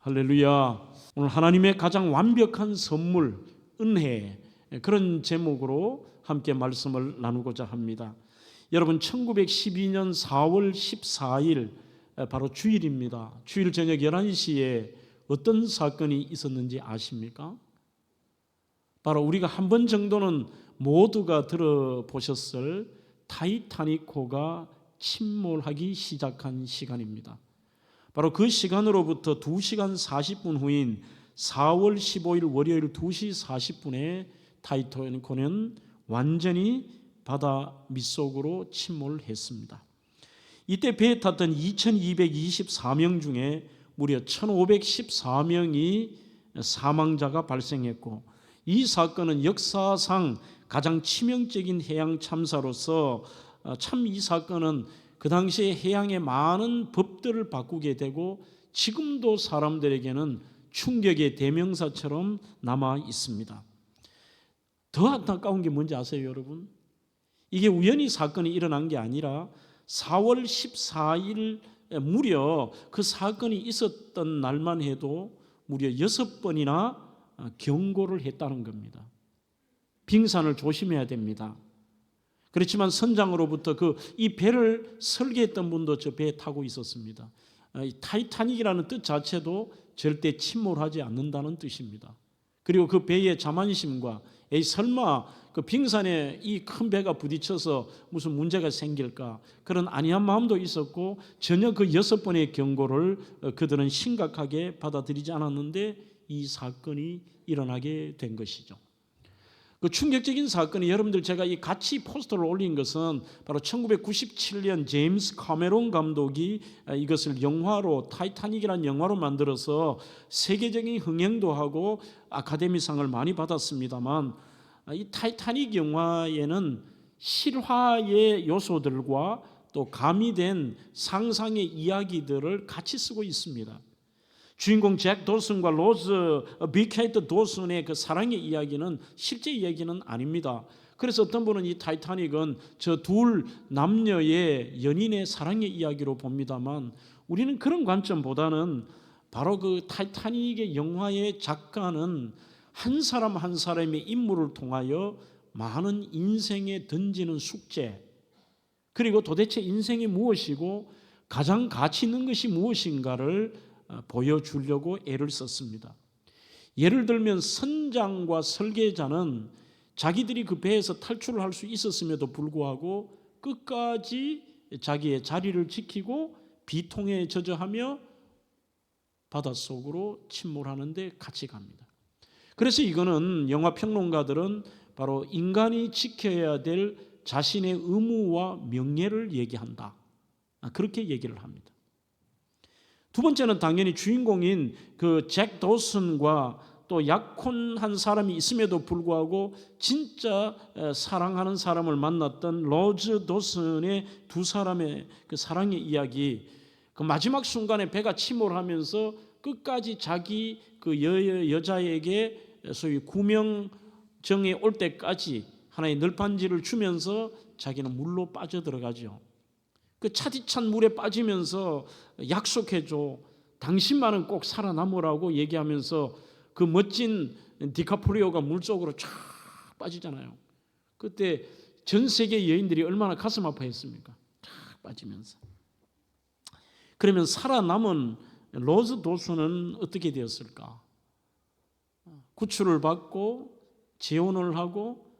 할렐루야. 오늘 하나님의 가장 완벽한 선물, 은혜, 그런 제목으로 함께 말씀을 나누고자 합니다. 여러분, 1912년 4월 14일 바로 주일입니다. 주일 저녁 11시에 어떤 사건이 있었는지 아십니까? 바로 우리가 한 번 정도는 모두가 들어보셨을 타이타닉호가 침몰하기 시작한 시간입니다. 바로 그 시간으로부터 2시간 40분 후인 4월 15일 월요일 2시 40분에 타이타닉호는 완전히 바다 밑속으로 침몰했습니다. 이때 배에 탔던 2224명 중에 무려 1514명이 사망자가 발생했고, 이 사건은 역사상 가장 치명적인 해양 참사로서 참 이 사건은 그 당시에 해양의 많은 법들을 바꾸게 되고 지금도 사람들에게는 충격의 대명사처럼 남아 있습니다. 더 안타까운 게 뭔지 아세요, 여러분? 이게 우연히 사건이 일어난 게 아니라 4월 14일 무려 그 사건이 있었던 날만 해도 무려 6번이나 경고를 했다는 겁니다. 빙산을 조심해야 됩니다. 그렇지만 선장으로부터 이 배를 설계했던 분도 저 배에 타고 있었습니다. 타이타닉이라는 뜻 자체도 절대 침몰하지 않는다는 뜻입니다. 그리고 그 배의 자만심과 설마 그 빙산에 이 큰 배가 부딪혀서 무슨 문제가 생길까, 그런 안이한 마음도 있었고 전혀 그 6번의 경고를 그들은 심각하게 받아들이지 않았는데 이 사건이 일어나게 된 것이죠. 그 충격적인 사건이, 여러분들 제가 이 같이 포스터를 올린 것은 바로 1997년 제임스 카메론 감독이 이것을 영화로, 타이타닉이라는 영화로 만들어서 세계적인 흥행도 하고 아카데미상을 많이 받았습니다만, 이 타이타닉 영화에는 실화의 요소들과 또 가미된 상상의 이야기들을 같이 쓰고 있습니다. 주인공 잭 도슨과 로즈 비케이트 도슨의 그 사랑의 이야기는 실제 이야기는 아닙니다. 그래서 어떤 분은 이 타이타닉은 저 둘 남녀의 연인의 사랑의 이야기로 봅니다만, 우리는 그런 관점보다는 바로 그 타이타닉의 영화의 작가는 한 사람 한 사람의 인물을 통하여 많은 인생에 던지는 숙제, 그리고 도대체 인생이 무엇이고 가장 가치 있는 것이 무엇인가를 보여주려고 애를 썼습니다. 예를 들면 선장과 설계자는 자기들이 그 배에서 탈출을 할 수 있었음에도 불구하고 끝까지 자기의 자리를 지키고 비통에 저저하며 바닷속으로 침몰하는 데 같이 갑니다. 그래서 이거는 영화 평론가들은 바로 인간이 지켜야 될 자신의 의무와 명예를 얘기한다, 그렇게 얘기를 합니다. 두 번째는 당연히 주인공인 그 잭 도슨과 또 약혼한 사람이 있음에도 불구하고 진짜 사랑하는 사람을 만났던 로즈 도슨의 두 사람의 그 사랑의 이야기, 그 마지막 순간에 배가 침몰하면서 끝까지 자기 그 여자에게 소위 구명정에 올 때까지 하나의 널판지를 주면서 자기는 물로 빠져들어가죠. 그 차디찬 물에 빠지면서 약속해줘, 당신만은 꼭 살아남으라고 얘기하면서 그 멋진 디카프리오가 물속으로 쫙 빠지잖아요. 그때 전 세계 여인들이 얼마나 가슴 아파했습니까? 쫙 빠지면서. 그러면 살아남은 로즈 도슨은 어떻게 되었을까? 구출을 받고 재혼을 하고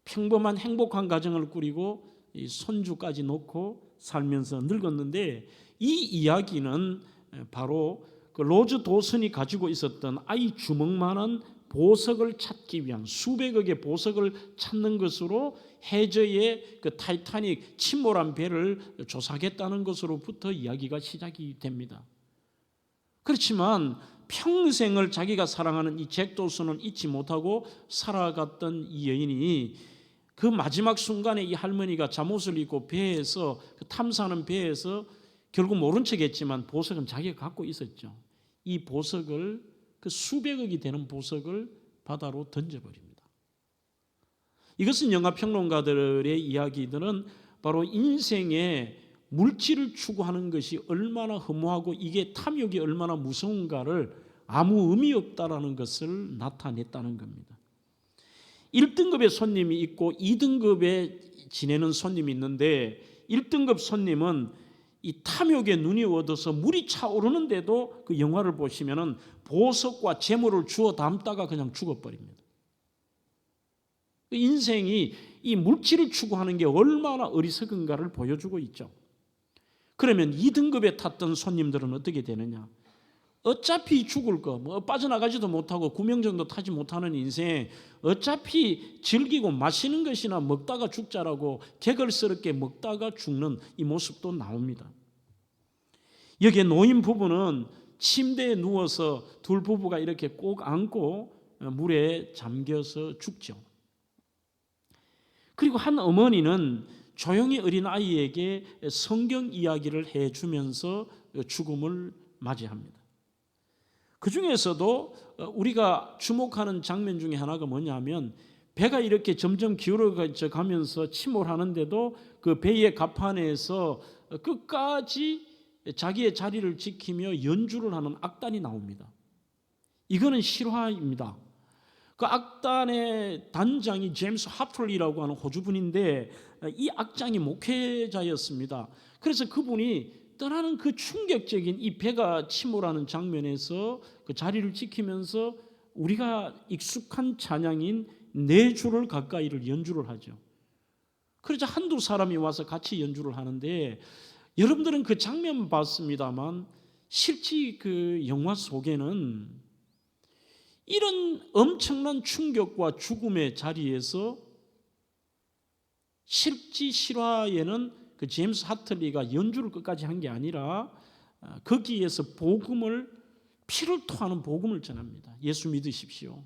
평범한 행복한 가정을 꾸리고 이 손주까지 놓고 살면서 늙었는데, 이 이야기는 바로 그 로즈 도슨이 가지고 있었던 아이 주먹만한 보석을 찾기 위한, 수백억의 보석을 찾는 것으로 해저의 그 타이타닉 침몰한 배를 조사하겠다는 것으로부터 이야기가 시작이 됩니다. 그렇지만 평생을 자기가 사랑하는 이 잭 도슨은 잊지 못하고 살아갔던 이 여인이 그 마지막 순간에 이 할머니가 잠옷을 입고 배에서, 그 탐사하는 배에서 결국 모른 척했지만 보석은 자기가 갖고 있었죠. 이 보석을, 그 수백억이 되는 보석을 바다로 던져버립니다. 이것은 영화평론가들의 이야기들은 바로 인생에 물질을 추구하는 것이 얼마나 허무하고 이게 탐욕이 얼마나 무서운가를 아무 의미 없다라는 것을 나타냈다는 겁니다. 1등급의 손님이 있고 2등급에 지내는 손님이 있는데 1등급 손님은 이 탐욕에 눈이 어두워서 물이 차오르는데도 그 영화를 보시면은 보석과 재물을 주워 담다가 그냥 죽어버립니다. 인생이 이 물질을 추구하는 게 얼마나 어리석은가를 보여주고 있죠. 그러면 2등급에 탔던 손님들은 어떻게 되느냐? 어차피 죽을 거, 빠져나가지도 못하고 구명정도 타지 못하는 인생, 어차피 즐기고 마시는 것이나 먹다가 죽자라고 개걸스럽게 먹다가 죽는 이 모습도 나옵니다. 여기에 노인 부부는 침대에 누워서 둘 부부가 이렇게 꼭 안고 물에 잠겨서 죽죠. 그리고 한 어머니는 조용히 어린아이에게 성경 이야기를 해주면서 죽음을 맞이합니다. 그 중에서도 우리가 주목하는 장면 중에 하나가 뭐냐면 배가 이렇게 점점 기울어져 가면서 침몰하는데도 그 배의 갑판에서 끝까지 자기의 자리를 지키며 연주를 하는 악단이 나옵니다. 이거는 실화입니다. 그 악단의 단장이 제임스 하플리라고 하는 호주분인데 이 악장이 목회자였습니다. 그래서 그분이 떠나는 그 충격적인 이 배가 침몰하는 장면에서 그 자리를 지키면서 우리가 익숙한 찬양인 네 줄을 가까이를 연주를 하죠. 그러자 한두 사람이 와서 같이 연주를 하는데 여러분들은 그 장면 봤습니다만 실제 그 영화 속에는 이런 엄청난 충격과 죽음의 자리에서 실제 실화에는 그 제임스 하틀리가 연주를 끝까지 한 게 아니라 거기에서 복음을 피를 토하는 복음을 전합니다. 예수 믿으십시오.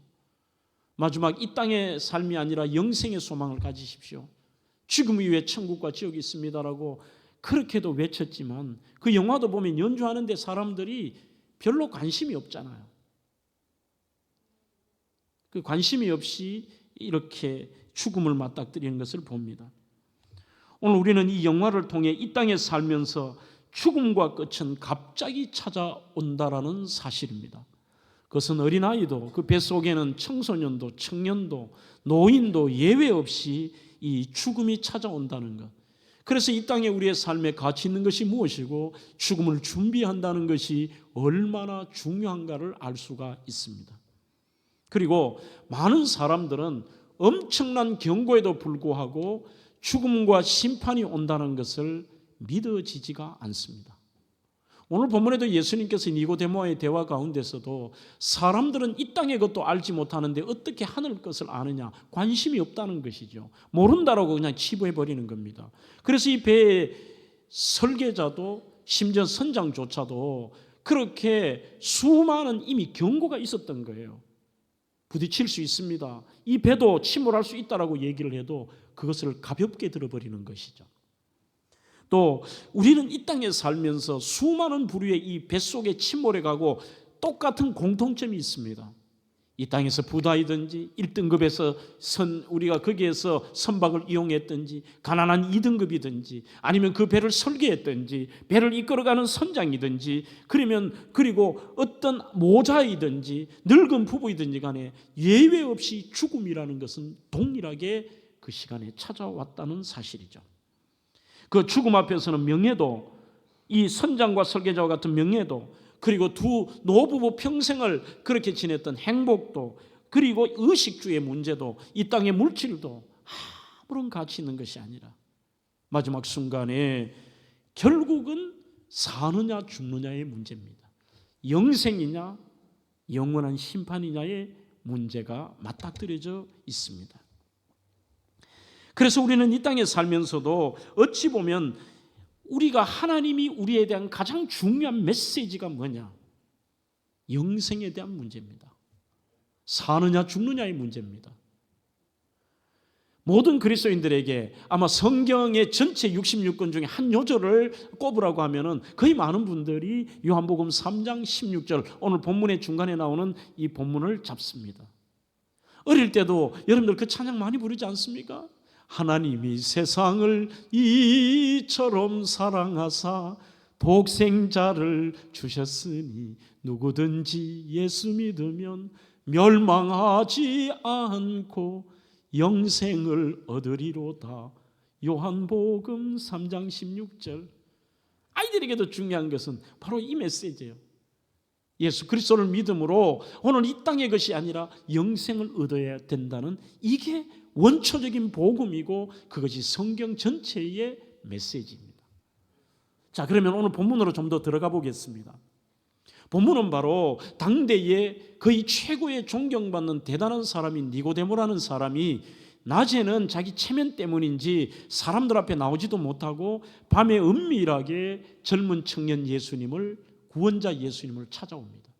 마지막 이 땅의 삶이 아니라 영생의 소망을 가지십시오. 죽음 이후에 천국과 지옥이 있습니다라고 그렇게도 외쳤지만 그 영화도 보면 연주하는데 사람들이 별로 관심이 없잖아요. 그 관심이 없이 이렇게 죽음을 맞닥뜨리는 것을 봅니다. 오늘 우리는 이 영화를 통해 이 땅에 살면서 죽음과 끝은 갑자기 찾아온다라는 사실입니다. 그것은 어린아이도 그 뱃속에는 청소년도 청년도 노인도 예외 없이 이 죽음이 찾아온다는 것. 그래서 이 땅에 우리의 삶에 가치 있는 것이 무엇이고 죽음을 준비한다는 것이 얼마나 중요한가를 알 수가 있습니다. 그리고 많은 사람들은 엄청난 경고에도 불구하고 죽음과 심판이 온다는 것을 믿어지지가 않습니다. 오늘 본문에도 예수님께서 니고데모와의 대화 가운데서도 사람들은 이 땅의 것도 알지 못하는데 어떻게 하늘 것을 아느냐, 관심이 없다는 것이죠. 모른다라고 그냥 치부해버리는 겁니다. 그래서 이 배의 설계자도 심지어 선장조차도 그렇게 수많은 이미 경고가 있었던 거예요. 부딪힐 수 있습니다. 이 배도 침몰할 수 있다라고 얘기를 해도 그것을 가볍게 들어버리는 것이죠. 또 우리는 이 땅에 살면서 수많은 부류의 이 뱃속에 침몰해 가고 똑같은 공통점이 있습니다. 이 땅에서 부다이든지 1등급에서 우리가 거기에서 선박을 이용했든지 가난한 2등급이든지 아니면 그 배를 설계했든지 배를 이끌어가는 선장이든지 그리고 어떤 모자이든지 늙은 부부이든지 간에 예외 없이 죽음이라는 것은 동일하게 그 시간에 찾아왔다는 사실이죠. 그 죽음 앞에서는 명예도, 이 선장과 설계자와 같은 명예도, 그리고 두 노부부 평생을 그렇게 지냈던 행복도, 그리고 의식주의 문제도, 이 땅의 물질도 아무런 가치 있는 것이 아니라 마지막 순간에 결국은 사느냐 죽느냐의 문제입니다. 영생이냐 영원한 심판이냐의 문제가 맞닥뜨려져 있습니다. 그래서 우리는 이 땅에 살면서도 어찌 보면 우리가 하나님이 우리에 대한 가장 중요한 메시지가 뭐냐? 영생에 대한 문제입니다. 사느냐 죽느냐의 문제입니다. 모든 그리스도인들에게 아마 성경의 전체 66권 중에 한 요절을 꼽으라고 하면은 거의 많은 분들이 요한복음 3장 16절 오늘 본문의 중간에 나오는 이 본문을 잡습니다. 어릴 때도 여러분들 그 찬양 많이 부르지 않습니까? 하나님이 세상을 이처럼 사랑하사 독생자를 주셨으니 누구든지 예수 믿으면 멸망하지 않고 영생을 얻으리로다. 요한복음 3장 16절. 아이들에게도 중요한 것은 바로 이 메시지예요. 예수 그리스도를 믿음으로 오늘 이 땅의 것이 아니라 영생을 얻어야 된다는, 이게 원초적인 복음이고 그것이 성경 전체의 메시지입니다. 자, 그러면 오늘 본문으로 좀 더 들어가 보겠습니다. 본문은 바로 당대에 거의 최고의 존경받는 대단한 사람인 니고데모라는 사람이 낮에는 자기 체면 때문인지 사람들 앞에 나오지도 못하고 밤에 은밀하게 젊은 청년 예수님을, 구원자 예수님을 찾아옵니다.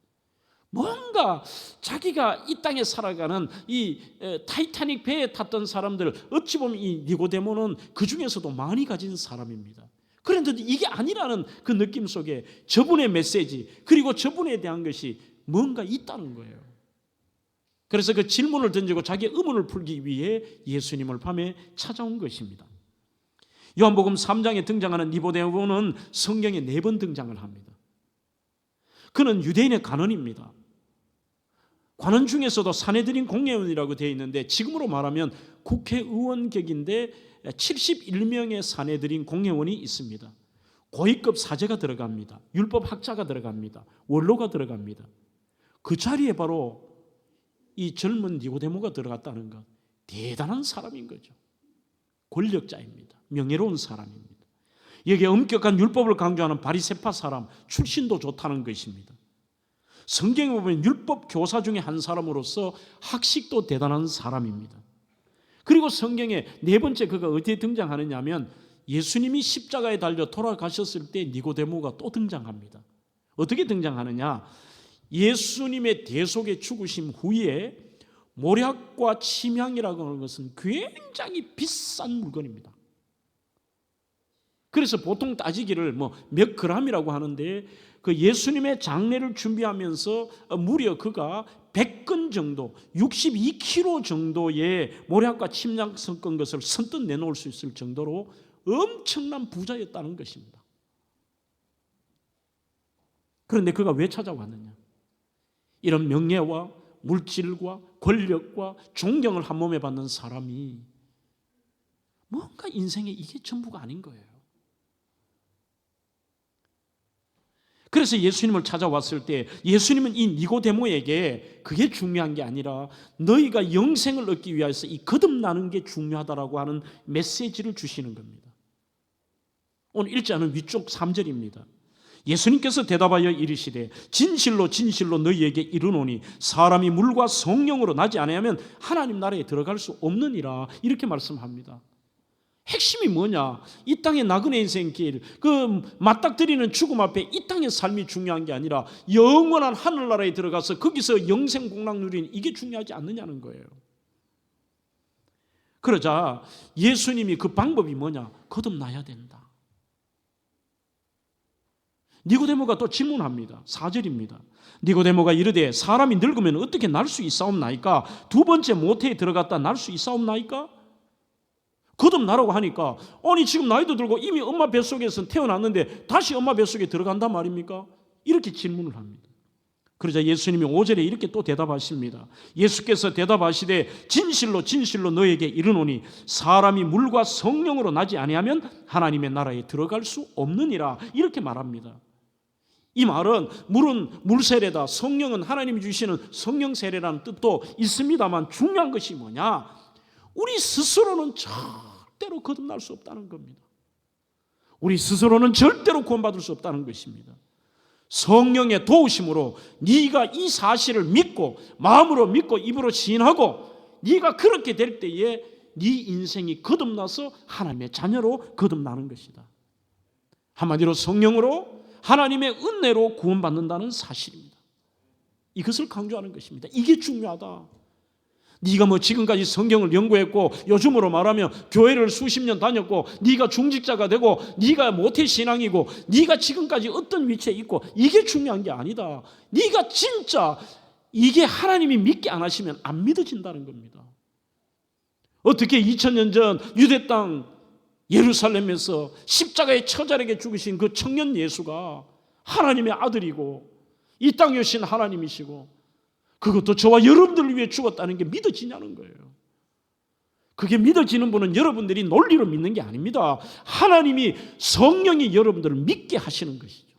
뭔가 자기가 이 땅에 살아가는 이 타이타닉 배에 탔던 사람들, 어찌 보면 이 니고데모는 그 중에서도 많이 가진 사람입니다. 그런데 이게 아니라는 그 느낌 속에 저분의 메시지, 그리고 저분에 대한 것이 뭔가 있다는 거예요. 그래서 그 질문을 던지고 자기의 의문을 풀기 위해 예수님을 밤에 찾아온 것입니다. 요한복음 3장에 등장하는 니고데모는 성경에 4번 등장을 합니다. 그는 유대인의 관원입니다. 관원 중에서도 사내들인 공회원이라고 되어 있는데 지금으로 말하면 국회의원격인데 71명의 사내들인 공회원이 있습니다. 고위급 사제가 들어갑니다. 율법학자가 들어갑니다. 원로가 들어갑니다. 그 자리에 바로 이 젊은 니고데모가 들어갔다는 것, 대단한 사람인 거죠. 권력자입니다. 명예로운 사람입니다. 여기에 엄격한 율법을 강조하는 바리새파 사람, 출신도 좋다는 것입니다. 성경에 보면 율법 교사 중에 한 사람으로서 학식도 대단한 사람입니다. 그리고 성경에 4번째 그가 어디에 등장하느냐 하면 예수님이 십자가에 달려 돌아가셨을 때 니고데모가 또 등장합니다. 어떻게 등장하느냐? 예수님의 대속의 죽으심 후에 모략과 침향이라고 하는 것은 굉장히 비싼 물건입니다. 그래서 보통 따지기를 몇 그램이라고 하는데 그 예수님의 장례를 준비하면서 무려 그가 100건 정도, 62kg 정도의 모략과 침향 섞은 것을 선뜻 내놓을 수 있을 정도로 엄청난 부자였다는 것입니다. 그런데 그가 왜 찾아왔느냐? 이런 명예와 물질과 권력과 존경을 한 몸에 받는 사람이 뭔가 인생에 이게 전부가 아닌 거예요. 그래서 예수님을 찾아왔을 때 예수님은 이 니고데모에게 그게 중요한 게 아니라 너희가 영생을 얻기 위해서 이 거듭나는 게 중요하다라고 하는 메시지를 주시는 겁니다. 오늘 읽자는 위쪽 3절입니다. 예수님께서 대답하여 이르시되 진실로 진실로 너희에게 이르노니 사람이 물과 성령으로 나지 아니하면 하나님 나라에 들어갈 수 없느니라, 이렇게 말씀합니다. 핵심이 뭐냐? 이 땅의 나그네 인생길, 그 맞닥뜨리는 죽음 앞에 이 땅의 삶이 중요한 게 아니라 영원한 하늘나라에 들어가서 거기서 영생 복락 누리는 이게 중요하지 않느냐는 거예요. 그러자 예수님이 그 방법이 뭐냐? 거듭나야 된다. 니고데모가 또 질문합니다. 4절입니다. 니고데모가 이르되 사람이 늙으면 어떻게 날 수 있사옵나이까? 2번째 모태에 들어갔다 날 수 있사옵나이까? 거듭나라고 하니까 아니 지금 나이도 들고 이미 엄마 뱃속에서 태어났는데 다시 엄마 뱃속에 들어간단 말입니까? 이렇게 질문을 합니다. 그러자 예수님이 5절에 이렇게 또 대답하십니다. 예수께서 대답하시되 진실로 진실로 너에게 이르노니 사람이 물과 성령으로 나지 아니하면 하나님의 나라에 들어갈 수 없느니라, 이렇게 말합니다. 이 말은 물은 물세례다, 성령은 하나님이 주시는 성령 세례라는 뜻도 있습니다만 중요한 것이 뭐냐? 우리 스스로는 절대로 거듭날 수 없다는 겁니다. 우리 스스로는 절대로 구원받을 수 없다는 것입니다. 성령의 도우심으로 네가 이 사실을 믿고 마음으로 믿고 입으로 시인하고 네가 그렇게 될 때에 네 인생이 거듭나서 하나님의 자녀로 거듭나는 것이다. 한마디로 성령으로 하나님의 은혜로 구원받는다는 사실입니다. 이것을 강조하는 것입니다. 이게 중요하다. 네가 지금까지 성경을 연구했고 요즘으로 말하면 교회를 수십 년 다녔고 네가 중직자가 되고 네가 모태신앙이고 네가 지금까지 어떤 위치에 있고 이게 중요한 게 아니다. 네가 진짜 이게 하나님이 믿게 안 하시면 안 믿어진다는 겁니다. 어떻게 2000년 전 유대 땅 예루살렘에서 십자가에 처자에게 죽으신 그 청년 예수가 하나님의 아들이고 이 땅에 오신 하나님이시고 그것도 저와 여러분들을 위해 죽었다는 게 믿어지냐는 거예요. 그게 믿어지는 분은 여러분들이 논리로 믿는 게 아닙니다. 하나님이 성령이 여러분들을 믿게 하시는 것이죠.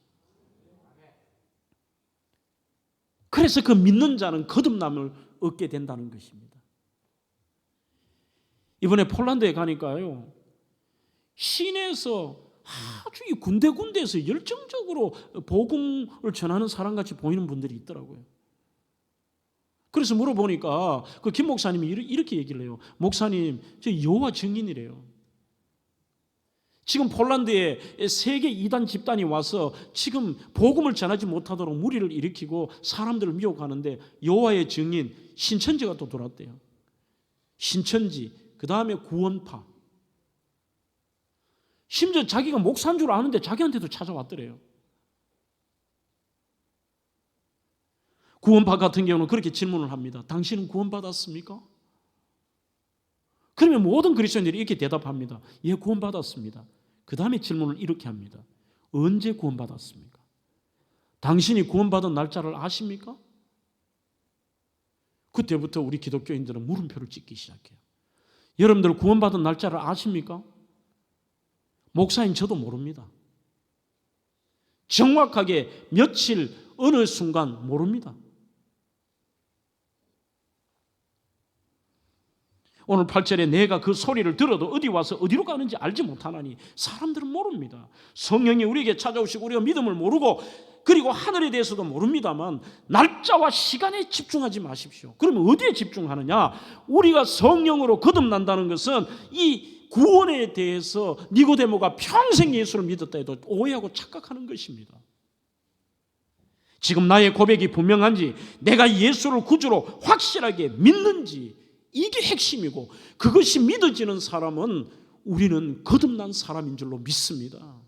그래서 그 믿는 자는 거듭남을 얻게 된다는 것입니다. 이번에 폴란드에 가니까요, 시내에서 아주 이 군데군데에서 열정적으로 복음을 전하는 사람같이 보이는 분들이 있더라고요. 그래서 물어보니까 그 김 목사님이 이렇게 얘기를 해요. 목사님, 저 여호와 증인이래요. 지금 폴란드에 세계 이단 집단이 와서 지금 복음을 전하지 못하도록 무리를 일으키고 사람들을 미혹하는데 여호와의 증인 신천지가 또 돌았대요. 신천지, 그 다음에 구원파. 심지어 자기가 목사인 줄 아는데 자기한테도 찾아왔더래요. 구원파 같은 경우는 그렇게 질문을 합니다. 당신은 구원받았습니까? 그러면 모든 그리스도인들이 이렇게 대답합니다. 예, 구원받았습니다. 그 다음에 질문을 이렇게 합니다. 언제 구원받았습니까? 당신이 구원받은 날짜를 아십니까? 그때부터 우리 기독교인들은 물음표를 찍기 시작해요. 여러분들 구원받은 날짜를 아십니까? 목사인 저도 모릅니다. 정확하게 며칠 어느 순간 모릅니다. 오늘 8절에 내가 그 소리를 들어도 어디 와서 어디로 가는지 알지 못하나니 사람들은 모릅니다. 성령이 우리에게 찾아오시고 우리가 믿음을 모르고 그리고 하늘에 대해서도 모릅니다만 날짜와 시간에 집중하지 마십시오. 그러면 어디에 집중하느냐? 우리가 성령으로 거듭난다는 것은 이 구원에 대해서 니고데모가 평생 예수를 믿었다 해도 오해하고 착각하는 것입니다. 지금 나의 고백이 분명한지 내가 예수를 구주로 확실하게 믿는지 이게 핵심이고 그것이 믿어지는 사람은 우리는 거듭난 사람인 줄로 믿습니다.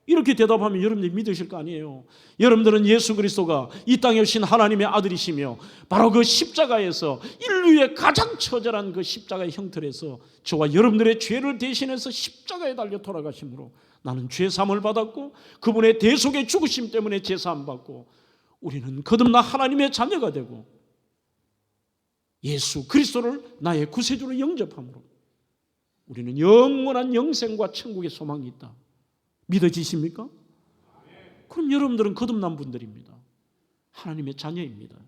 이렇게 대답하면 여러분들이 믿으실 거 아니에요. 여러분들은 예수 그리스도가 이 땅에 오신 하나님의 아들이시며 바로 그 십자가에서 인류의 가장 처절한 그 십자가의 형틀에서 저와 여러분들의 죄를 대신해서 십자가에 달려 돌아가심으로 나는 죄사함을 받았고 그분의 대속의 죽으심 때문에 제사함 받고 우리는 거듭나 하나님의 자녀가 되고 예수 그리스도를 나의 구세주로 영접함으로 우리는 영원한 영생과 천국의 소망이 있다. 믿어지십니까? 그럼 여러분들은 거듭난 분들입니다. 하나님의 자녀입니다.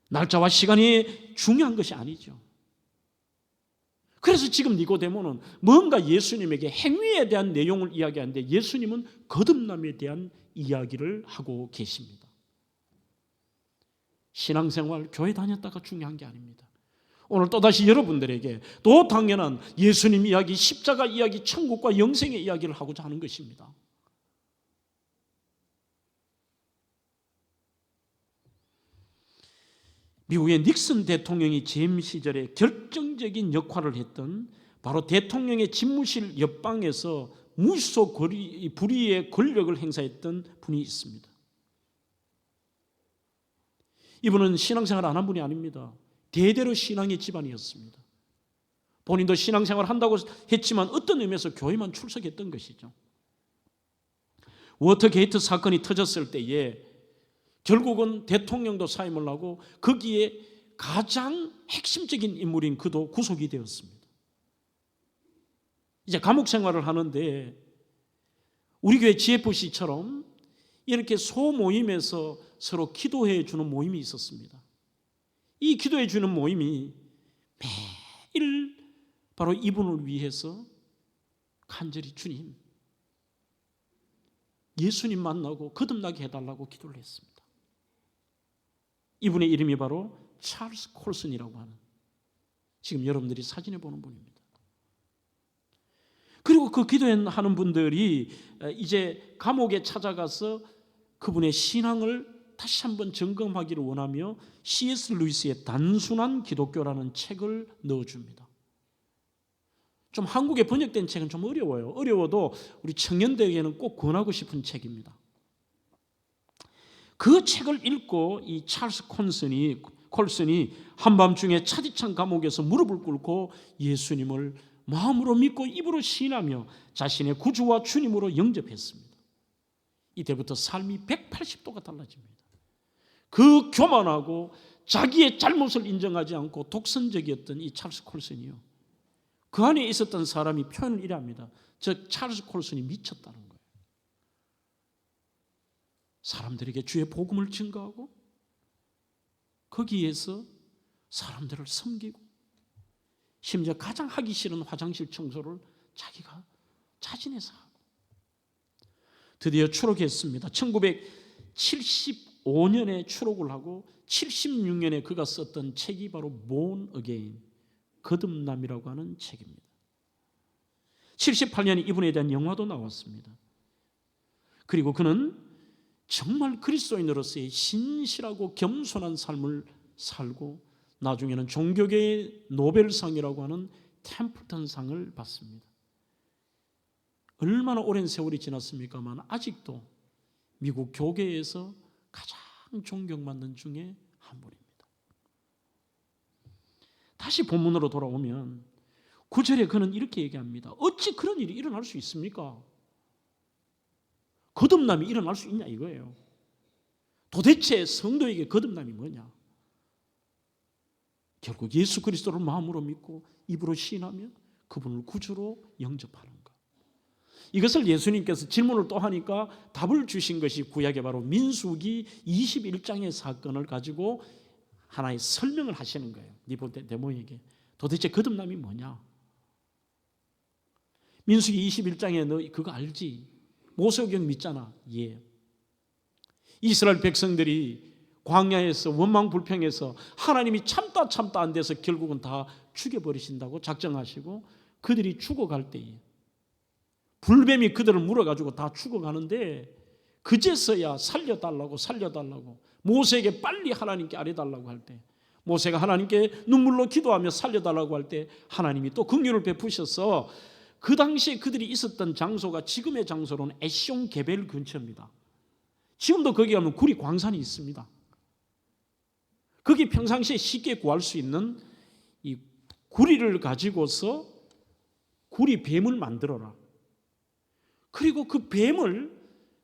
날짜와 시간이 중요한 것이 아니죠. 그래서 지금 니고데모는 뭔가 예수님에게 행위에 대한 내용을 이야기하는데 예수님은 거듭남에 대한 이야기를 하고 계십니다. 신앙생활, 교회 다녔다가 중요한 게 아닙니다. 오늘 또다시 여러분들에게 또 당연한 예수님 이야기, 십자가 이야기, 천국과 영생의 이야기를 하고자 하는 것입니다. 미국의 닉슨 대통령이 재임 시절에 결정적인 역할을 했던 바로 대통령의 집무실 옆방에서 무소 불의의 권력을 행사했던 분이 있습니다. 이분은 신앙생활 안 한 분이 아닙니다. 대대로 신앙의 집안이었습니다. 본인도 신앙생활을 한다고 했지만 어떤 의미에서 교회만 출석했던 것이죠. 워터게이트 사건이 터졌을 때에 결국은 대통령도 사임을 하고 거기에 가장 핵심적인 인물인 그도 구속이 되었습니다. 이제 감옥 생활을 하는데 우리 교회 GFC처럼 이렇게 소모임에서 서로 기도해 주는 모임이 있었습니다. 이 기도해 주는 모임이 매일 바로 이분을 위해서 간절히 주님, 예수님 만나고 거듭나게 해달라고 기도를 했습니다. 이분의 이름이 바로 찰스 콜슨이라고 하는, 지금 여러분들이 사진에 보는 분입니다. 그리고 그 기도하는 분들이 이제 감옥에 찾아가서 그분의 신앙을 다시 한번 점검하기를 원하며 C.S. 루이스의 단순한 기독교라는 책을 넣어줍니다. 좀 한국에 번역된 책은 좀 어려워요. 어려워도 우리 청년들에게는 꼭 권하고 싶은 책입니다. 그 책을 읽고 이 찰스 콜슨이 한밤중에 차디찬 감옥에서 무릎을 꿇고 예수님을 마음으로 믿고 입으로 시인하며 자신의 구주와 주님으로 영접했습니다. 이때부터 삶이 180도가 달라집니다. 그 교만하고 자기의 잘못을 인정하지 않고 독선적이었던 이 찰스 콜슨이요, 그 안에 있었던 사람이 표현을 이래 합니다. 저 찰스 콜슨이 미쳤다는 거예요. 사람들에게 주의 복음을 증거하고 거기에서 사람들을 섬기고 심지어 가장 하기 싫은 화장실 청소를 자기가 자진해서 하고 드디어 추록했습니다. 1975년에 추록을 하고 76년에 그가 썼던 책이 바로 Born Again, 거듭남이라고 하는 책입니다. 78년에 이분에 대한 영화도 나왔습니다. 그리고 그는 정말 그리스도인으로서의 신실하고 겸손한 삶을 살고 나중에는 종교계의 노벨상이라고 하는 템플턴상을 받습니다. 얼마나 오랜 세월이 지났습니까만 아직도 미국 교계에서 가장 존경받는 중에 한 분입니다. 다시 본문으로 돌아오면 9절에 그는 이렇게 얘기합니다. 어찌 그런 일이 일어날 수 있습니까? 거듭남이 일어날 수 있냐 이거예요. 도대체 성도에게 거듭남이 뭐냐? 결국 예수 그리스도를 마음으로 믿고 입으로 시인하며 그분을 구주로 영접하는 것. 이것을 예수님께서 질문을 또 하니까 답을 주신 것이 구약의 바로 민수기 21장의 사건을 가지고 하나의 설명을 하시는 거예요. 니고데모에게 도대체 거듭남이 뭐냐? 민수기 21장에 너 그거 알지? 모세오경 믿잖아. 예. 이스라엘 백성들이 광야에서 원망불평해서 하나님이 참다 안 돼서 결국은 다 죽여버리신다고 작정하시고 그들이 죽어갈 때에 불뱀이 그들을 물어가지고 다 죽어가는데 그제서야 살려달라고 모세에게 빨리 하나님께 아뢰달라고 할 때 모세가 하나님께 눈물로 기도하며 살려달라고 할 때 하나님이 또 긍휼을 베푸셔서 그 당시에 그들이 있었던 장소가 지금의 장소로는 에숑 게벨 근처입니다. 지금도 거기 가면 구리 광산이 있습니다. 거기 평상시에 쉽게 구할 수 있는 이 구리를 가지고서 구리 뱀을 만들어라. 그리고 그 뱀을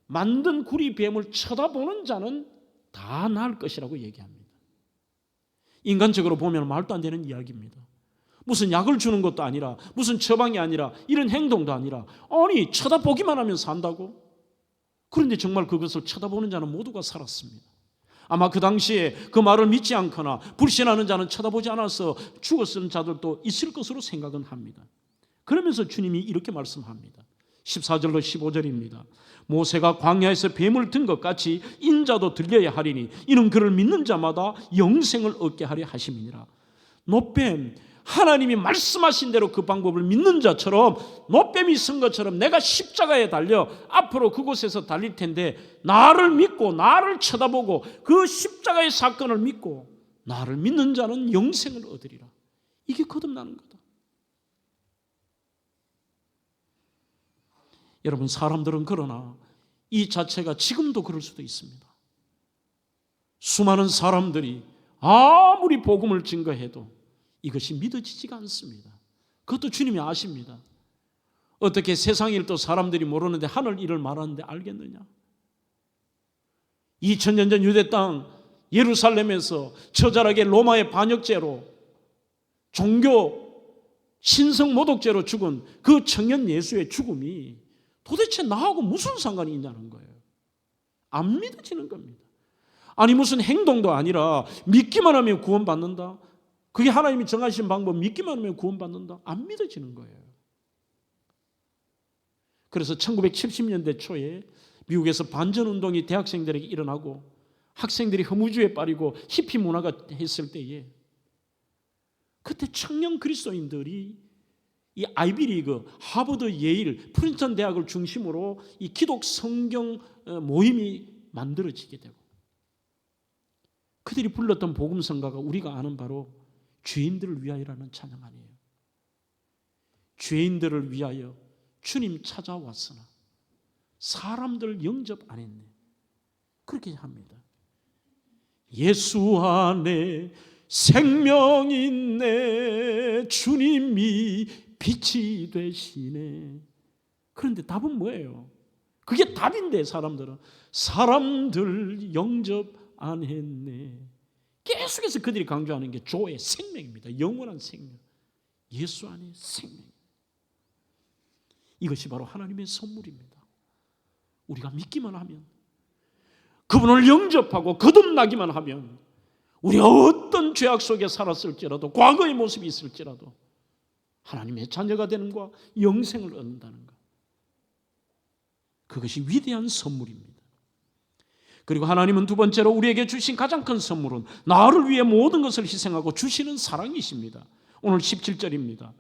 만든 구리 뱀을 쳐다보는 자는 다 나을 것이라고 얘기합니다. 인간적으로 보면 말도 안 되는 이야기입니다. 무슨 약을 주는 것도 아니라 무슨 처방이 아니라 이런 행동도 아니라 아니 쳐다보기만 하면 산다고? 그런데 정말 그것을 쳐다보는 자는 모두가 살았습니다. 아마 그 당시에 그 말을 믿지 않거나 불신하는 자는 쳐다보지 않아서 죽었을 자들도 있을 것으로 생각은 합니다. 그러면서 주님이 이렇게 말씀합니다. 14절로 15절입니다. 모세가 광야에서 뱀을 든 것 같이 인자도 들려야 하리니 이는 그를 믿는 자마다 영생을 얻게 하려 하심이니라. 노뱀, 하나님이 말씀하신 대로 그 방법을 믿는 자처럼 노뱀이 쓴 것처럼 내가 십자가에 달려 앞으로 그곳에서 달릴 텐데 나를 믿고 나를 쳐다보고 그 십자가의 사건을 믿고 나를 믿는 자는 영생을 얻으리라. 이게 거듭나는 거다. 여러분, 사람들은 그러나 이 자체가 지금도 그럴 수도 있습니다. 수많은 사람들이 아무리 복음을 증거해도 이것이 믿어지지가 않습니다. 그것도 주님이 아십니다. 어떻게 세상 일도 사람들이 모르는데 하늘 일을 말하는데 알겠느냐? 2000년 전 유대 땅 예루살렘에서 처절하게 로마의 반역죄로 종교 신성 모독죄로 죽은 그 청년 예수의 죽음이 도대체 나하고 무슨 상관이 있냐는 거예요. 안 믿어지는 겁니다. 아니 무슨 행동도 아니라 믿기만 하면 구원받는다. 그게 하나님이 정하신 방법, 믿기만 하면 구원받는다. 안 믿어지는 거예요. 그래서 1970년대 초에 미국에서 반전운동이 대학생들에게 일어나고 학생들이 허무주의에 빠지고 히피 문화가 했을 때에 그때 청년 그리스도인들이 이 아이비리그, 하버드, 예일, 프린스턴 대학을 중심으로 이 기독 성경 모임이 만들어지게 되고 그들이 불렀던 복음성가가 우리가 아는 바로 죄인들을 위하여라는 찬양 아니에요. 죄인들을 위하여 주님 찾아왔으나 사람들 영접 안 했네. 그렇게 합니다. 예수 안에 생명이 있네. 주님이 빛이 되시네. 그런데 답은 뭐예요? 그게 답인데 사람들 영접 안 했네. 계속해서 그들이 강조하는 게 조의 생명입니다. 영원한 생명. 예수 안에 생명. 이것이 바로 하나님의 선물입니다. 우리가 믿기만 하면, 그분을 영접하고 거듭나기만 하면, 우리가 어떤 죄악 속에 살았을지라도, 과거의 모습이 있을지라도 하나님의 자녀가 되는 것과 영생을 얻는다는 것, 그것이 위대한 선물입니다. 그리고 하나님은 두 번째로 우리에게 주신 가장 큰 선물은 나를 위해 모든 것을 희생하고 주시는 사랑이십니다. 오늘 17절입니다.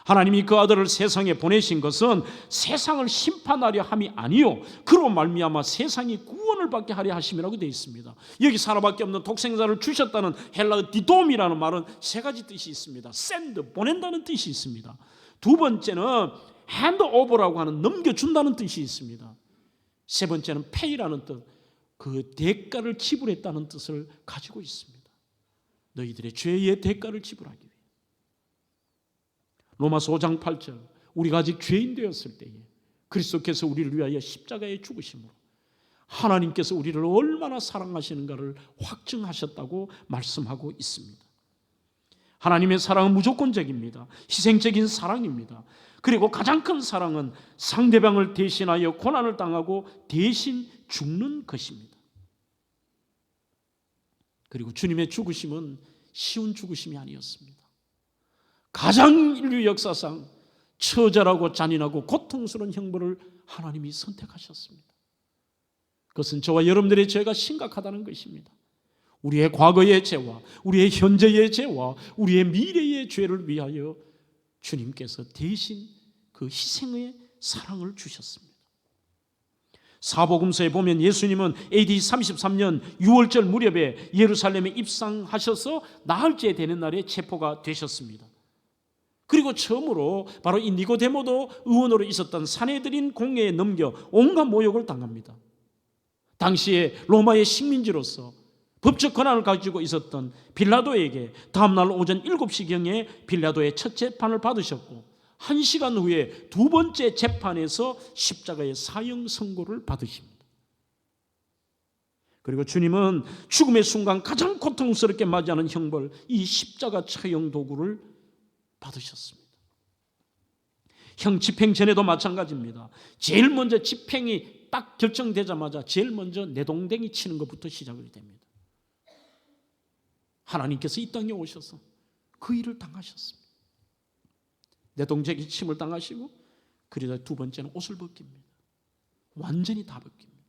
하나님이 그 아들을 세상에 보내신 것은 세상을 심판하려 함이 아니요 그로 말미암아 세상이 구원을 받게 하려 하심이라고 되어 있습니다. 여기 하나밖에 없는 독생자를 주셨다는 헬라어 디돔이라는 말은 세 가지 뜻이 있습니다. 샌드, 보낸다는 뜻이 있습니다. 두 번째는 핸드오버라고 하는 넘겨준다는 뜻이 있습니다. 세 번째는 페이라는 뜻, 그 대가를 지불했다는 뜻을 가지고 있습니다. 너희들의 죄의 대가를 지불하기 위해. 로마서 5장 8절, 우리가 아직 죄인 되었을 때에 그리스도께서 우리를 위하여 십자가에 죽으심으로 하나님께서 우리를 얼마나 사랑하시는가를 확증하셨다고 말씀하고 있습니다. 하나님의 사랑은 무조건적입니다. 희생적인 사랑입니다. 그리고 가장 큰 사랑은 상대방을 대신하여 고난을 당하고 대신 죽는 것입니다. 그리고 주님의 죽으심은 쉬운 죽으심이 아니었습니다. 가장 인류 역사상 처절하고 잔인하고 고통스러운 형벌을 하나님이 선택하셨습니다. 그것은 저와 여러분들의 죄가 심각하다는 것입니다. 우리의 과거의 죄와 우리의 현재의 죄와 우리의 미래의 죄를 위하여 주님께서 대신 그 희생의 사랑을 주셨습니다. 사복음서에 보면 예수님은 AD 33년 6월절 무렵에 예루살렘에 입성하셔서 나흘째 되는 날에 체포가 되셨습니다. 그리고 처음으로 바로 이 니고데모도 의원으로 있었던 산헤드린 공회에 넘겨 온갖 모욕을 당합니다. 당시에 로마의 식민지로서 법적 권한을 가지고 있었던 빌라도에게 다음날 오전 7시경에 빌라도의 첫 재판을 받으셨고 1시간 후에 두 번째 재판에서 십자가의 사형 선고를 받으십니다. 그리고 주님은 죽음의 순간 가장 고통스럽게 맞이하는 형벌, 이 십자가 처형 도구를 받으셨습니다. 집행 전에도 마찬가지입니다. 제일 먼저 집행이 딱 결정되자마자 제일 먼저 내동댕이 치는 것부터 시작이 됩니다. 하나님께서 이 땅에 오셔서 그 일을 당하셨습니다. 내동댕이 침을 당하시고 그러다 두 번째는 옷을 벗깁니다. 완전히 다 벗깁니다.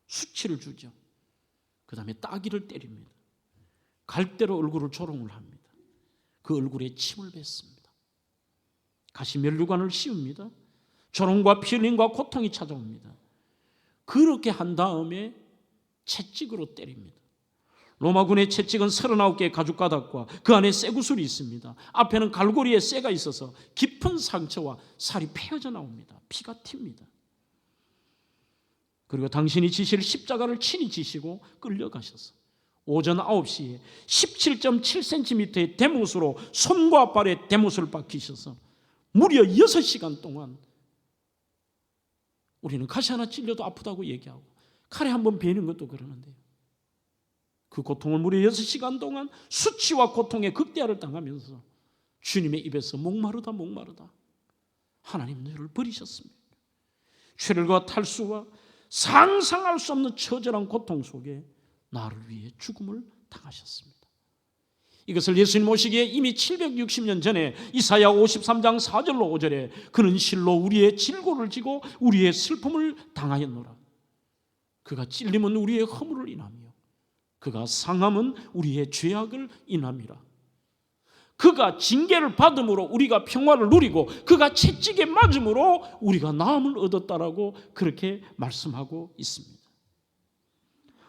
수치를 주죠. 그 다음에 따귀를 때립니다. 갈대로 얼굴을 조롱을 합니다. 그 얼굴에 침을 뱉습니다. 가시면류관을 씌웁니다. 조롱과 피 흘림과 고통이 찾아옵니다. 그렇게 한 다음에 채찍으로 때립니다. 로마군의 채찍은 39개의 가죽가닥과 그 안에 쇠구슬이 있습니다. 앞에는 갈고리에 쇠가 있어서 깊은 상처와 살이 패어져 나옵니다. 피가 튑니다. 그리고 당신이 지실 십자가를 친히 지시고 끌려가셔서 오전 9시에 17.7cm의 대못으로 손과 발에 대못을 박히셔서 무려 6시간 동안, 우리는 가시 하나 찔려도 아프다고 얘기하고 칼에 한번 베는 것도 그러는데요, 그 고통을 무려 6시간 동안 수치와 고통의 극대화를 당하면서 주님의 입에서 목마르다 하나님 너를 버리셨습니다. 출혈과 탈수와 상상할 수 없는 처절한 고통 속에 나를 위해 죽음을 당하셨습니다. 이것을 예수님 오시기에 이미 760년 전에 이사야 53장 4절로 5절에 그는 실로 우리의 질고를 지고 우리의 슬픔을 당하였노라. 그가 찔림은 우리의 허물을 인하며 그가 상함은 우리의 죄악을 인함이라. 그가 징계를 받음으로 우리가 평화를 누리고 그가 채찍에 맞음으로 우리가 나음을 얻었다라고 그렇게 말씀하고 있습니다.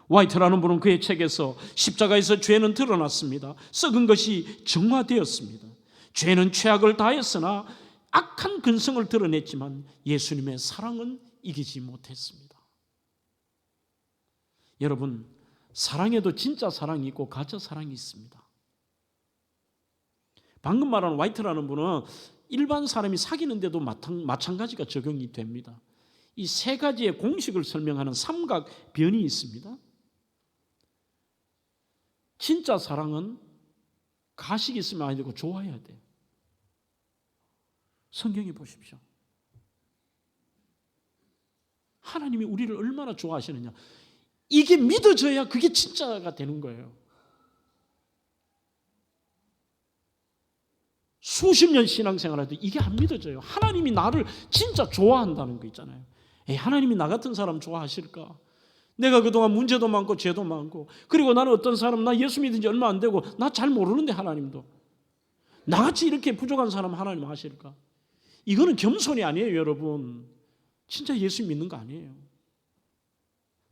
화이트라는 분은 그의 책에서 십자가에서 죄는 드러났습니다. 썩은 것이 정화되었습니다. 죄는 죄악을 다했으나 악한 근성을 드러냈지만 예수님의 사랑은 이기지 못했습니다. 여러분, 사랑에도 진짜 사랑이 있고 가짜 사랑이 있습니다. 방금 말한 화이트라는 분은 일반 사람이 사귀는데도 마찬가지가 적용이 됩니다. 이 세 가지의 공식을 설명하는 삼각변이 있습니다. 진짜 사랑은 가식이 있으면 안 되고 좋아해야 돼요. 성경에 보십시오. 하나님이 우리를 얼마나 좋아하시느냐. 이게 믿어져야 그게 진짜가 되는 거예요. 수십 년 신앙생활해도 이게 안 믿어져요. 하나님이 나를 진짜 좋아한다는 거 있잖아요. 하나님이 나 같은 사람 좋아하실까? 내가 그동안 문제도 많고 죄도 많고, 그리고 나는 어떤 사람, 나 예수 믿은 지 얼마 안 되고 나 잘 모르는데 하나님도 나같이 이렇게 부족한 사람 하나님 하실까? 이거는 겸손이 아니에요, 여러분. 진짜 예수 믿는 거 아니에요.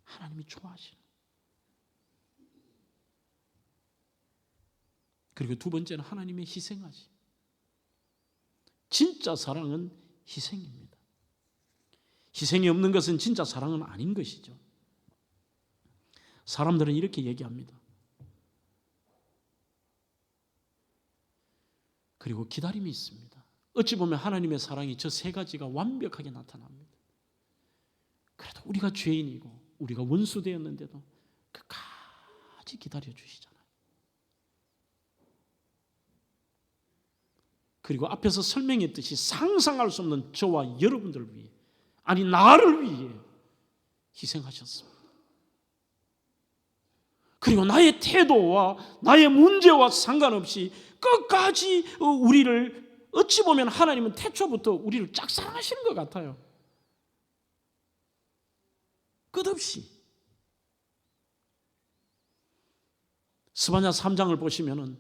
하나님이 좋아하시는. 그리고 두 번째는 하나님의 희생하심. 진짜 사랑은 희생입니다. 희생이 없는 것은 진짜 사랑은 아닌 것이죠. 사람들은 이렇게 얘기합니다. 그리고 기다림이 있습니다. 어찌 보면 하나님의 사랑이 저 세 가지가 완벽하게 나타납니다. 그래도 우리가 죄인이고 우리가 원수 되었는데도 끝까지 기다려 주시잖아요. 그리고 앞에서 설명했듯이 상상할 수 없는 저와 여러분들을 위해, 아니 나를 위해 희생하셨습니다. 그리고 나의 태도와 나의 문제와 상관없이 끝까지 우리를, 어찌 보면 하나님은 태초부터 우리를 짝사랑하시는 것 같아요. 끝없이. 스바냐 3장을 보시면은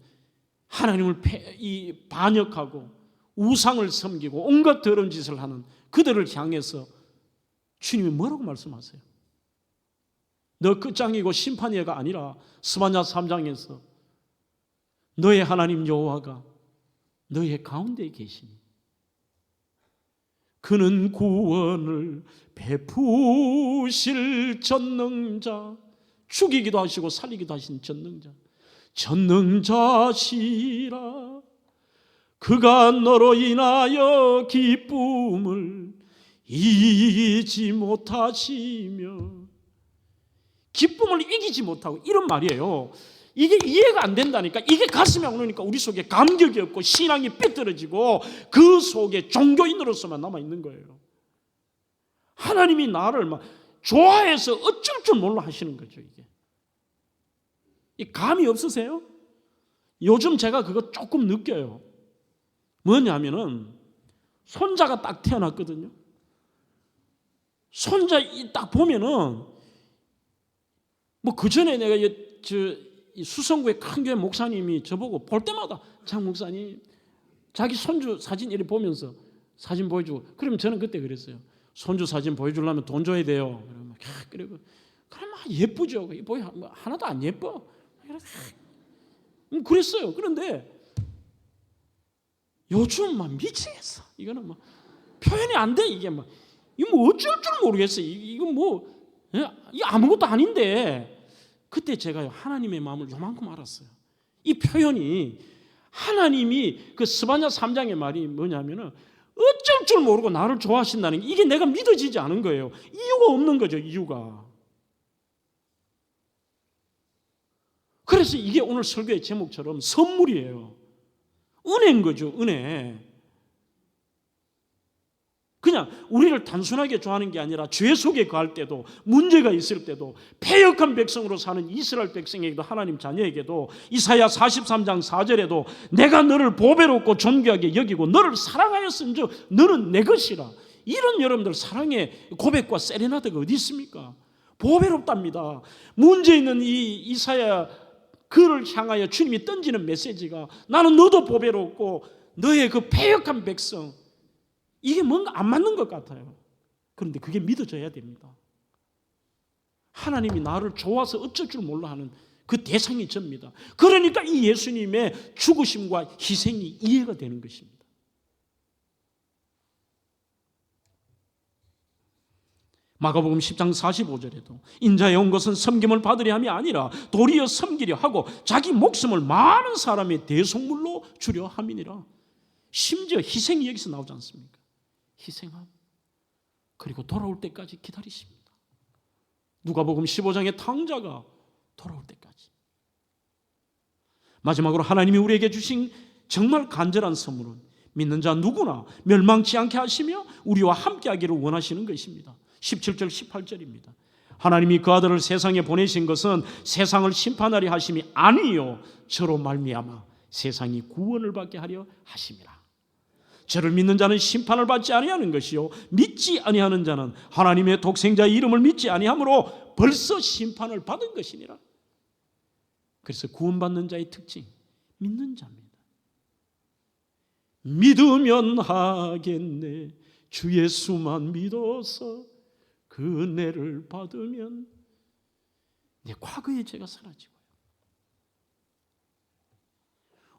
하나님을 반역하고 우상을 섬기고 온갖 더러운 짓을 하는 그들을 향해서 주님이 뭐라고 말씀하세요? 너 끝장이고 심판이가 아니라 스바냐 3장에서 너의 하나님 여호와가 너의 가운데 계시니 그는 구원을 베푸실 전능자, 죽이기도 하시고 살리기도 하신 전능자시라. 그가 너로 인하여 기쁨을 이기지 못하시며, 기쁨을 이기지 못하고, 이런 말이에요. 이게 이해가 안 된다니까. 이게 가슴에 안 오니까 우리 속에 감격이 없고 신앙이 삐뚤어지고 그 속에 종교인으로서만 남아있는 거예요. 하나님이 나를 막 좋아해서 어쩔 줄 몰라 하시는 거죠. 이게 이 감이 없으세요? 요즘 제가 그거 조금 느껴요. 뭐냐면은 손자가 딱 태어났거든요. 손자 딱 보면은 뭐 그전에 내가 수성구의 큰 교회 목사님이 저보고 볼 때마다 장 목사님 자기 손주 사진 이렇게 보면서 사진 보여주고, 그러면 저는 그때 그랬어요. 손주 사진 보여주려면 돈 줘야 돼요. 그리고 그럼 예쁘죠. 뭐 하나도 안 예뻐. 그랬어요. 그런데 요즘 막 미치겠어. 이거는 뭐 표현이 안 돼. 이게 뭐 이거 뭐 어쩔 줄 모르겠어요. 이거 뭐 이 아무것도 아닌데. 그때 제가 하나님의 마음을 요만큼 알았어요. 이 표현이 하나님이 그 스바냐 3장의 말이 뭐냐면은 어쩔 줄 모르고 나를 좋아하신다는 게, 이게 내가 믿어지지 않은 거예요. 이유가 없는 거죠. 이유가. 그래서 이게 오늘 설교의 제목처럼 선물이에요. 은혜인 거죠. 은혜. 그냥 우리를 단순하게 좋아하는 게 아니라 죄 속에 거할 때도, 문제가 있을 때도, 패역한 백성으로 사는 이스라엘 백성에게도, 하나님 자녀에게도 이사야 43장 4절에도 내가 너를 보배롭고 존귀하게 여기고 너를 사랑하였은즉 너는 내 것이라. 이런 여러분들 사랑의 고백과 세레나데가 어디 있습니까? 보배롭답니다. 문제 있는 이 이사야 그를 향하여 주님이 던지는 메시지가 나는 너도 보배롭고 너의 그 패역한 백성, 이게 뭔가 안 맞는 것 같아요. 그런데 그게 믿어져야 됩니다. 하나님이 나를 좋아서 어쩔 줄 몰라 하는 그 대상이 접니다. 그러니까 이 예수님의 죽으심과 희생이 이해가 되는 것입니다. 마가복음 10장 45절에도 인자에 온 것은 섬김을 받으려 함이 아니라 도리어 섬기려 하고 자기 목숨을 많은 사람의 대속물로 주려 함이니라. 심지어 희생이 여기서 나오지 않습니까? 희생함. 그리고 돌아올 때까지 기다리십니다. 누가복음 15장의 탕자가 돌아올 때까지. 마지막으로 하나님이 우리에게 주신 정말 간절한 선물은 믿는 자 누구나 멸망치 않게 하시며 우리와 함께 하기를 원하시는 것입니다. 17절 18절입니다. 하나님이 그 아들을 세상에 보내신 것은 세상을 심판하려 하심이 아니요 저로 말미암아 세상이 구원을 받게 하려 하심이라. 저를 믿는 자는 심판을 받지 아니하는 것이요 믿지 아니하는 자는 하나님의 독생자의 이름을 믿지 아니하므로 벌써 심판을 받은 것이니라. 그래서 구원받는 자의 특징, 믿는 자입니다. 믿으면 하겠네. 주 예수만 믿어서 그 은혜를 받으면 내 과거의 죄가 사라지고요.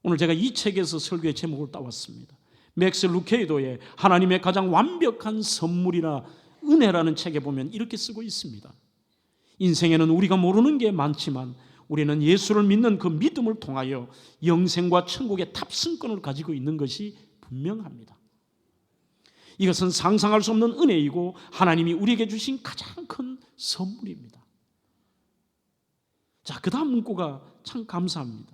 오늘 제가 이 책에서 설교의 제목을 따왔습니다. 맥스 루케이도의 하나님의 가장 완벽한 선물이나 은혜라는 책에 보면 이렇게 쓰고 있습니다. 인생에는 우리가 모르는 게 많지만 우리는 예수를 믿는 그 믿음을 통하여 영생과 천국의 탑승권을 가지고 있는 것이 분명합니다. 이것은 상상할 수 없는 은혜이고 하나님이 우리에게 주신 가장 큰 선물입니다. 자, 그 다음 문구가 참 감사합니다.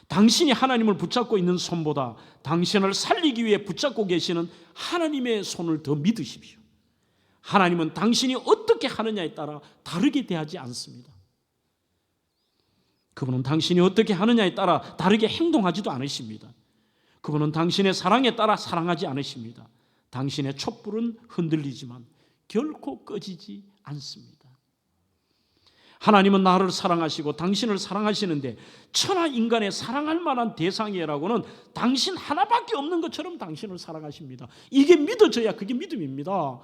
당신이 하나님을 붙잡고 있는 손보다 당신을 살리기 위해 붙잡고 계시는 하나님의 손을 더 믿으십시오. 하나님은 당신이 어떻게 하느냐에 따라 다르게 대하지 않습니다. 그분은 당신이 어떻게 하느냐에 따라 다르게 행동하지도 않으십니다. 그분은 당신의 사랑에 따라 사랑하지 않으십니다. 당신의 촛불은 흔들리지만 결코 꺼지지 않습니다. 하나님은 나를 사랑하시고 당신을 사랑하시는데 천하 인간의 사랑할 만한 대상이라고는 당신 하나밖에 없는 것처럼 당신을 사랑하십니다. 이게 믿어져야 그게 믿음입니다.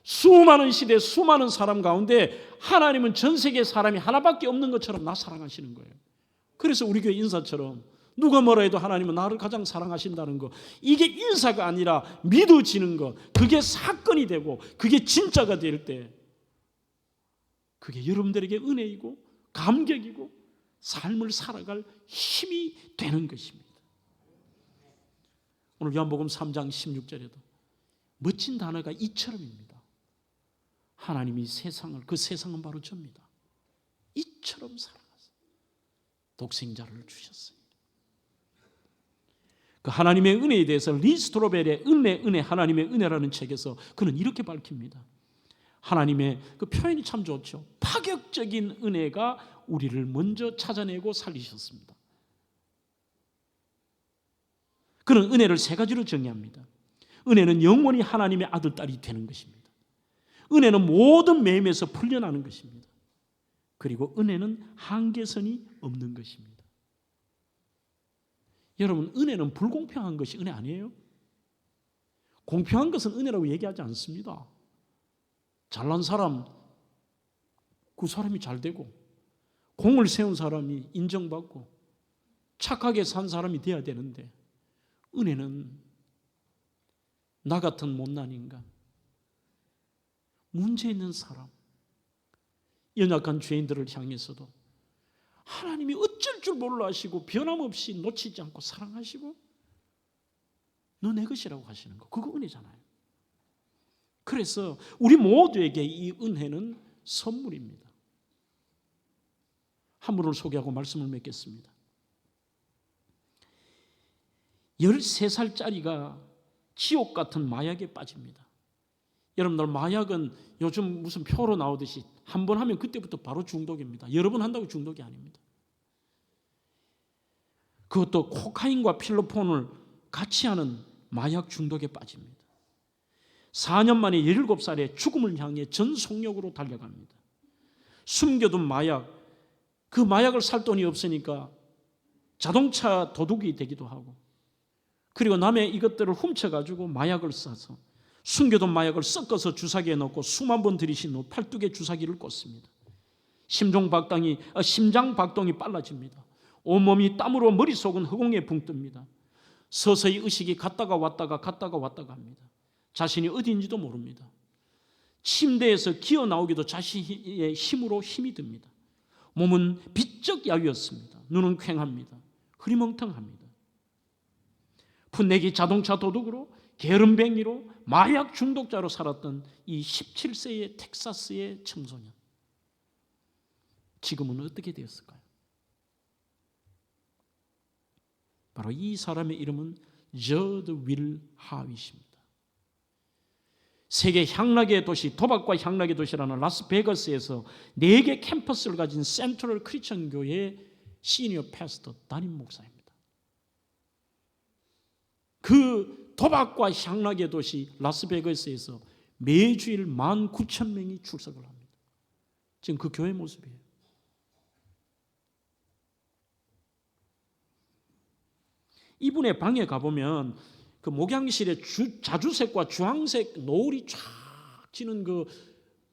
수많은 시대 수많은 사람 가운데 하나님은 전 세계 사람이 하나밖에 없는 것처럼 나 사랑하시는 거예요. 그래서 우리 교회 인사처럼 누가 뭐라 해도 하나님은 나를 가장 사랑하신다는 거, 이게 인사가 아니라 믿어지는 것, 그게 사건이 되고 그게 진짜가 될 때 그게 여러분들에게 은혜이고 감격이고 삶을 살아갈 힘이 되는 것입니다. 오늘 요한복음 3장 16절에도 멋진 단어가 이처럼입니다. 하나님이 세상을, 그 세상은 바로 접니다. 이처럼 살아가서 독생자를 주셨어요. 그 하나님의 은혜에 대해서 리 스트로벨의 은혜 하나님의 은혜라는 책에서 그는 이렇게 밝힙니다. 하나님의 그 표현이 참 좋죠. 파격적인 은혜가 우리를 먼저 찾아내고 살리셨습니다. 그는 은혜를 세 가지로 정의합니다. 은혜는 영원히 하나님의 아들, 딸이 되는 것입니다. 은혜는 모든 매임에서 풀려나는 것입니다. 그리고 은혜는 한계선이 없는 것입니다. 여러분, 은혜는 불공평한 것이 은혜 아니에요? 공평한 것은 은혜라고 얘기하지 않습니다. 잘난 사람, 그 사람이 잘 되고 공을 세운 사람이 인정받고 착하게 산 사람이 돼야 되는데, 은혜는 나 같은 못난 인간, 문제 있는 사람, 연약한 죄인들을 향해서도 하나님이 어쩔 줄 몰라 하시고 변함없이 놓치지 않고 사랑하시고 너 내 것이라고 하시는 거, 그거 은혜잖아요. 그래서 우리 모두에게 이 은혜는 선물입니다. 한 분을 소개하고 말씀을 맺겠습니다. 13살짜리가 지옥 같은 마약에 빠집니다. 여러분들, 마약은 요즘 무슨 표로 나오듯이 한 번 하면 그때부터 바로 중독입니다. 여러 번 한다고 중독이 아닙니다. 그것도 코카인과 필로폰을 같이 하는 마약 중독에 빠집니다. 4년 만에 17살에 죽음을 향해 전속력으로 달려갑니다. 숨겨둔 마약, 그 마약을 살 돈이 없으니까 자동차 도둑이 되기도 하고, 그리고 남의 이것들을 훔쳐가지고 마약을 싸서 숨겨둔 마약을 섞어서 주사기에 넣고 수만 번 들이신 후 팔뚝에 주사기를 꽂습니다. 심장 박동이 빨라집니다. 온몸이 땀으로 머릿속은 허공에 붕 뜹니다. 서서히 의식이 갔다가 왔다가 합니다. 자신이 어디인지도 모릅니다. 침대에서 기어 나오기도 자신의 힘으로 힘이 듭니다. 몸은 비쩍 야위었습니다. 눈은 퀭합니다. 흐리멍텅합니다. 풋내기 자동차 도둑으로 게으름뱅이로 마약 중독자로 살았던 이 17세의 텍사스의 청소년, 지금은 어떻게 되었을까요? 바로 이 사람의 이름은 저드 윌 하윗입니다. 세계 향락의 도시, 도박과 향락의 도시라는 라스베가스에서 4개 캠퍼스를 가진 센트럴 크리스천 교회의 시니어 패스터, 담임 목사입니다. 그 도박과 향락의 도시 라스베가스에서 매주일 19,000명이 출석을 합니다. 지금 그 교회 모습이에요. 이분의 방에 가보면 그 목양실에 자주색과 주황색 노을이 쫙 지는 그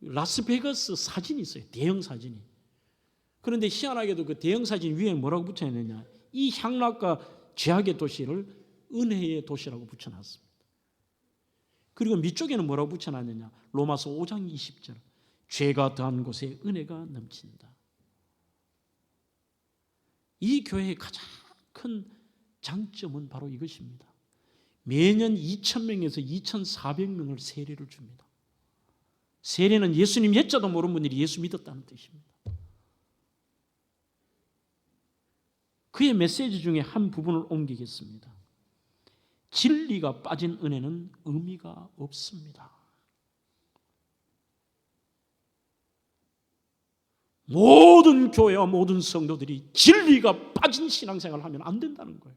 라스베가스 사진이 있어요. 대형 사진이. 그런데 희한하게도 그 대형 사진 위에 뭐라고 붙여놨느냐, 이 향락과 죄악의 도시를 은혜의 도시라고 붙여놨습니다. 그리고 밑쪽에는 뭐라고 붙여놨느냐, 로마서 5장 20절, 죄가 더한 곳에 은혜가 넘친다. 이 교회의 가장 큰 장점은 바로 이것입니다. 매년 2,000명에서 2,400명을 세례를 줍니다. 세례는 예수님 예자도 모르는 분들이 예수 믿었다는 뜻입니다. 그의 메시지 중에 한 부분을 옮기겠습니다. 진리가 빠진 은혜는 의미가 없습니다. 모든 교회와 모든 성도들이 진리가 빠진 신앙생활을 하면 안 된다는 거예요.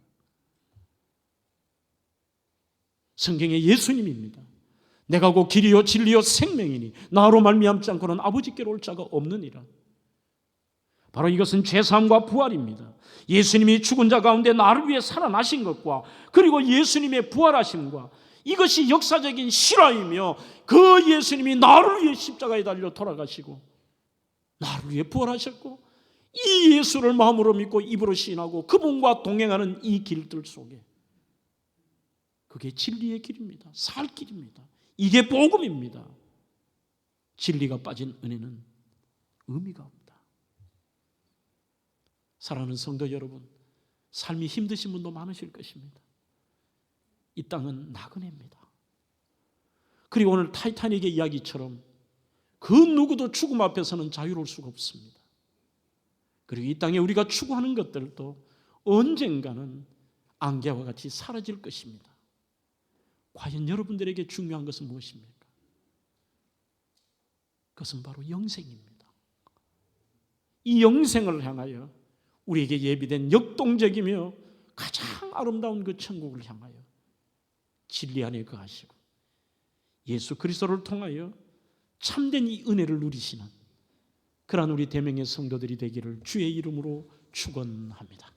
성경의 예수님입니다. 내가 곧 길이요 진리요 생명이니 나로 말미암지 않고는 아버지께로 올 자가 없느니라. 바로 이것은 죄사함과 부활입니다. 예수님이 죽은 자 가운데 나를 위해 살아나신 것과 그리고 예수님의 부활하심과 이것이 역사적인 실화이며 그 예수님이 나를 위해 십자가에 달려 돌아가시고 나를 위해 부활하셨고 이 예수를 마음으로 믿고 입으로 시인하고 그분과 동행하는 이 길들 속에, 그게 진리의 길입니다. 살 길입니다. 이게 복음입니다. 진리가 빠진 은혜는 의미가 없다. 사랑하는 성도 여러분, 삶이 힘드신 분도 많으실 것입니다. 이 땅은 나그네입니다. 그리고 오늘 타이타닉의 이야기처럼 그 누구도 죽음 앞에서는 자유로울 수가 없습니다. 그리고 이 땅에 우리가 추구하는 것들도 언젠가는 안개와 같이 사라질 것입니다. 과연 여러분들에게 중요한 것은 무엇입니까? 그것은 바로 영생입니다. 이 영생을 향하여 우리에게 예비된 역동적이며 가장 아름다운 그 천국을 향하여 진리 안에 거하시고 예수 그리스도를 통하여 참된 이 은혜를 누리시는 그러한 우리 대명의 성도들이 되기를 주의 이름으로 축원합니다.